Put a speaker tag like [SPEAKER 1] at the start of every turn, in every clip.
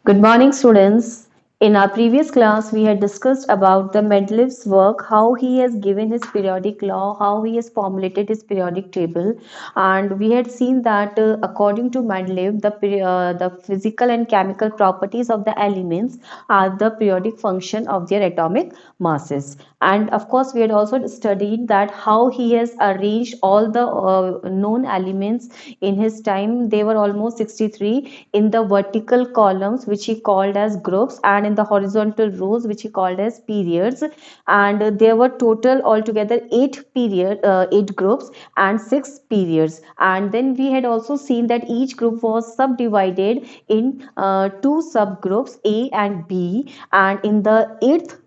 [SPEAKER 1] Good morning, students. In our previous class, we had discussed about the Mendeleev's work, how he has given his periodic law, how he has formulated his periodic table, and we had seen that according to Mendeleev, the physical and chemical properties of the elements are the periodic function of their atomic masses. And of course, we had also studied that how he has arranged all the known elements in his time. They were almost 63 in the vertical columns, which he called as groups, and in the horizontal rows, which he called as periods. And there were total altogether eight groups and six periods. And then we had also seen that each group was subdivided in two subgroups, A and B, and in the eighth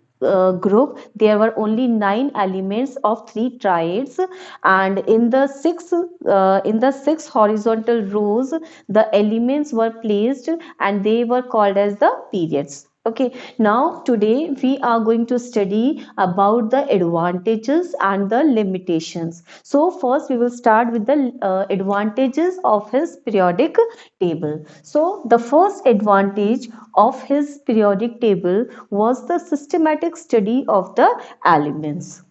[SPEAKER 1] group there were only 9 elements of three triads, and in the six horizontal rows the elements were placed and they were called as the periods. Okay, now today we are going to study about the advantages and the limitations. So first we will start with the advantages of his periodic table. So the first advantage of his periodic table was the systematic study of the elements.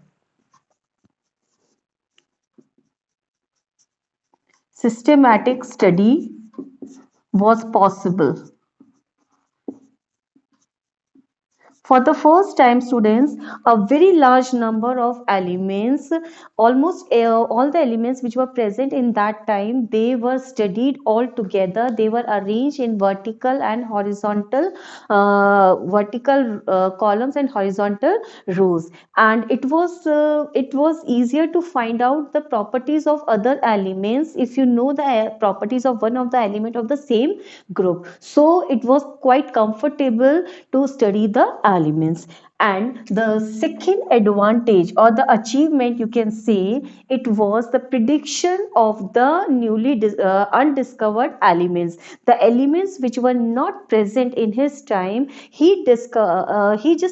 [SPEAKER 1] Systematic study was possible. For the first time, students, a very large number of elements, almost all the elements which were present in that time, they were studied all together. They were arranged in vertical columns and horizontal rows, and it was easier to find out the properties of other elements if you know the properties of one of the element of the same group. So it was quite comfortable to study the elements. And the second advantage or the achievement, you can say, it was the prediction of the undiscovered elements, the elements which were not present in his time. He just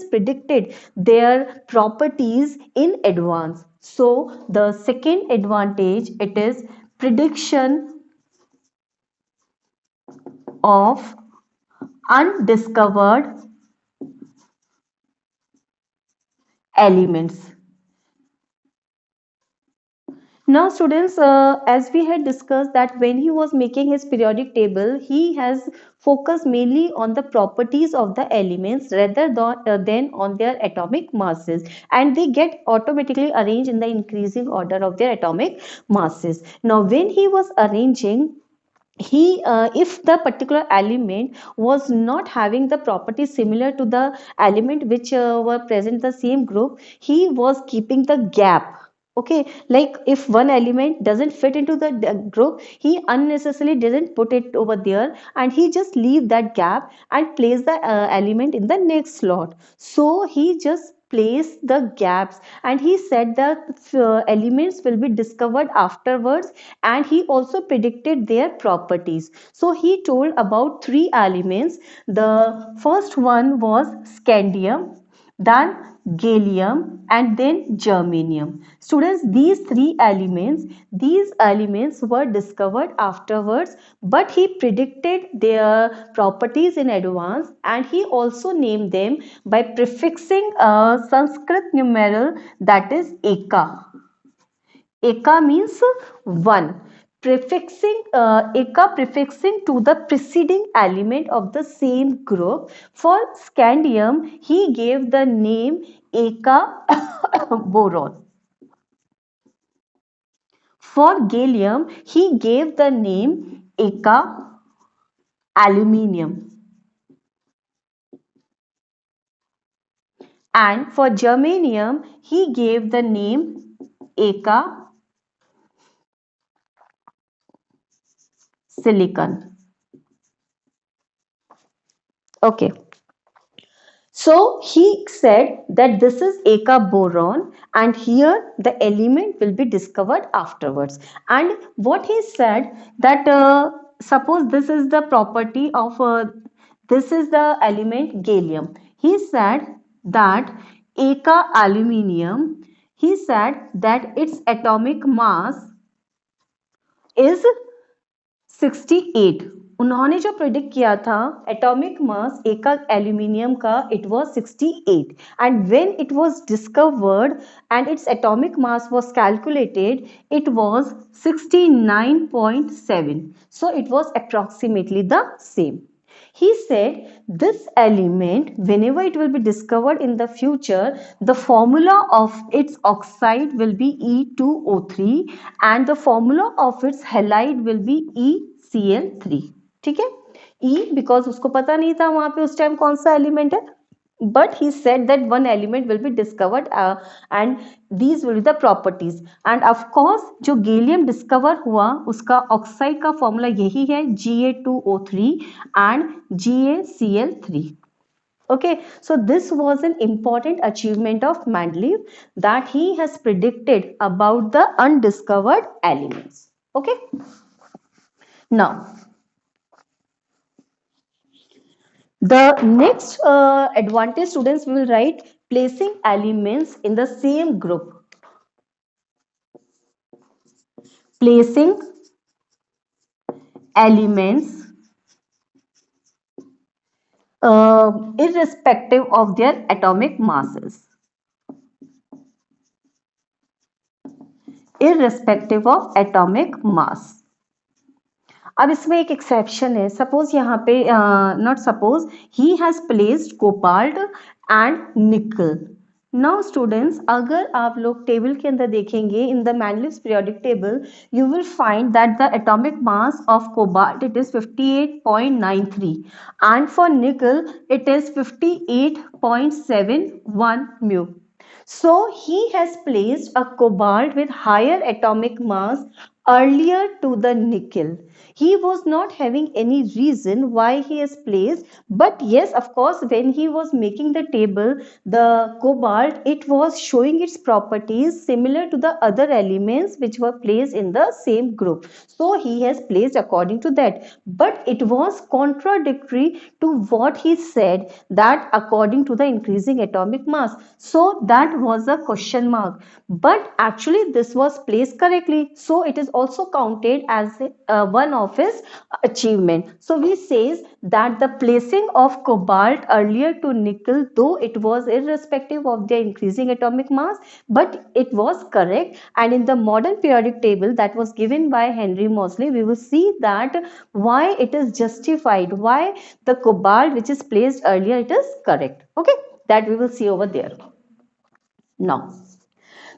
[SPEAKER 1] predicted their properties in advance. So the second advantage, it is prediction of undiscovered elements. Now, students, as we had discussed that when he was making his periodic table, he has focused mainly on the properties of the elements rather than on their atomic masses, and they get automatically arranged in the increasing order of their atomic masses. Now, when he was arranging, if the particular element was not having the properties similar to the element which were present in the same group, he was keeping the gap. Okay, like if one element doesn't fit into the group, he unnecessarily doesn't put it over there, and he just leave that gap and place the element in the next slot. So he just place the gaps, and he said that elements will be discovered afterwards, and he also predicted their properties. So he told about three elements. The first one was scandium, then gallium, and then germanium. Students, these elements were discovered afterwards, but he predicted their properties in advance, and he also named them by prefixing a Sanskrit numeral, that is eka. Eka means one. Eka prefixing to the preceding element of the same group. For scandium, he gave the name Eka boron. For gallium, he gave the name Eka aluminium. And for germanium, he gave the name Eka silicon. Okay. So he said that this is Eka boron, and here the element will be discovered afterwards. And what he said that suppose this is the property of this is the element gallium. He said that Eka aluminium. He said that its atomic mass is 68. उन्होंने जो predict किया था atomic mass एक का aluminium का it was 68 and when it was discovered and its atomic mass was calculated it was 69.7 so it was approximately the same. He said this element, whenever it will be discovered in the future, the formula of its oxide will be E2O3 and the formula of its halide will be ECl3. ठीक है, E because उसको पता नहीं था वहां पे उस time कौन सा एलिमेंट है, but he said that one element will be discovered and these will be the properties and of course जो गैलियम डिस्कवर हुआ उसका ऑक्साइड का फॉर्मूला यही है Ga2O3 and GaCl3. Okay, so this was an important achievement of Mendeleev that he has predicted about the undiscovered elements. Okay, now the next advantage students will write placing elements in the same group. Placing elements irrespective of their atomic masses. Irrespective of atomic mass. अब इसमें एक exception है, suppose यहाँ पे not suppose he has placed cobalt and nickel. Now students अगर आप लोग table के अंदर देखेंगे in the Mendeleev's periodic table you will find that the atomic mass of cobalt it is 58.93 and for nickel it is 58.71 mu. So he has placed a cobalt with higher atomic mass earlier to the nickel. He was not having any reason why he has placed, but yes, of course, when he was making the table, the cobalt, it was showing its properties similar to the other elements which were placed in the same group. So he has placed according to that, but it was contradictory to what he said that according to the increasing atomic mass. So that was a question mark, but actually this was placed correctly, so it is also counted as one of his achievement. So we says that the placing of cobalt earlier to nickel, though it was irrespective of their increasing atomic mass, but it was correct. And in the modern periodic table that was given by Henry Moseley, we will see that why it is justified, why the cobalt which is placed earlier it is correct. Okay, that we will see over there. Now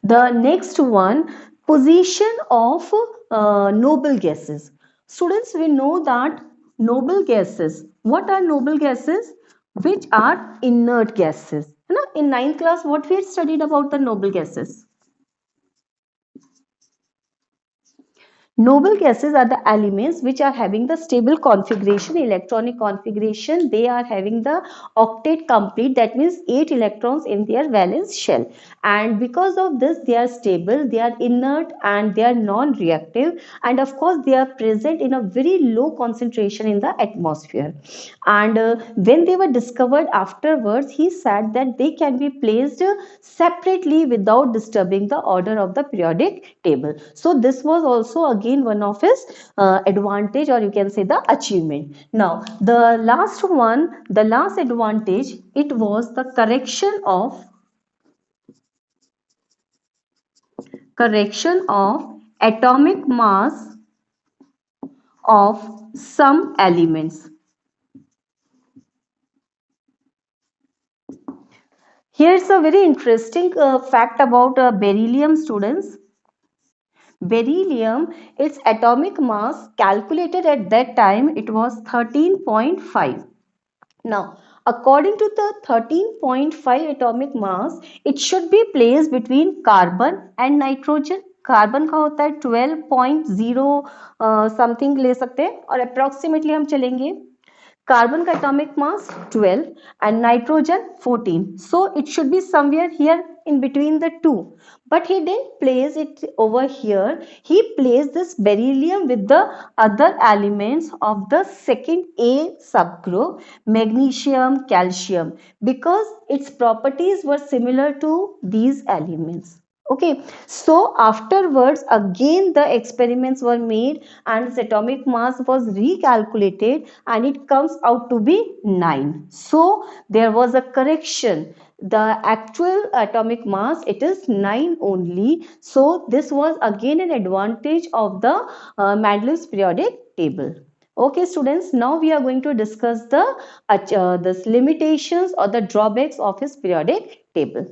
[SPEAKER 1] the next one, position of noble gases. Students, we know that noble gases, what are noble gases? Which are inert gases. In 9th class, what we had studied about the noble gases? Noble gases are the elements which are having the stable configuration, electronic configuration. They are having the octet complete, that means 8 electrons in their valence shell. And because of this, they are stable, they are inert and they are non-reactive. And of course, they are present in a very low concentration in the atmosphere. And when they were discovered afterwards, he said that they can be placed separately without disturbing the order of the periodic table. So this was also again one of his advantage, or you can say the achievement. Now the last one, the last advantage, it was the correction of atomic mass of some elements. Here's a very interesting fact about beryllium, students. Beryllium, its atomic mass calculated at that time, it was 13.5. Now, according to the 13.5 atomic mass, it should be placed between carbon and nitrogen. Carbon का होता है 12.0 something ले सकते हैं, और approximately हम चलेंगे. Carbon का atomic mass 12 and nitrogen 14. So it should be somewhere here in between the two. But he didn't place it over here. He placed this beryllium with the other elements of the second A subgroup, magnesium, calcium, because its properties were similar to these elements. Okay, so afterwards, again the experiments were made and its atomic mass was recalculated and it comes out to be 9. So there was a correction. The actual atomic mass, it is 9 only. So this was again an advantage of the Mendeleev's periodic table. Okay, students, now we are going to discuss the this limitations or the drawbacks of his periodic table.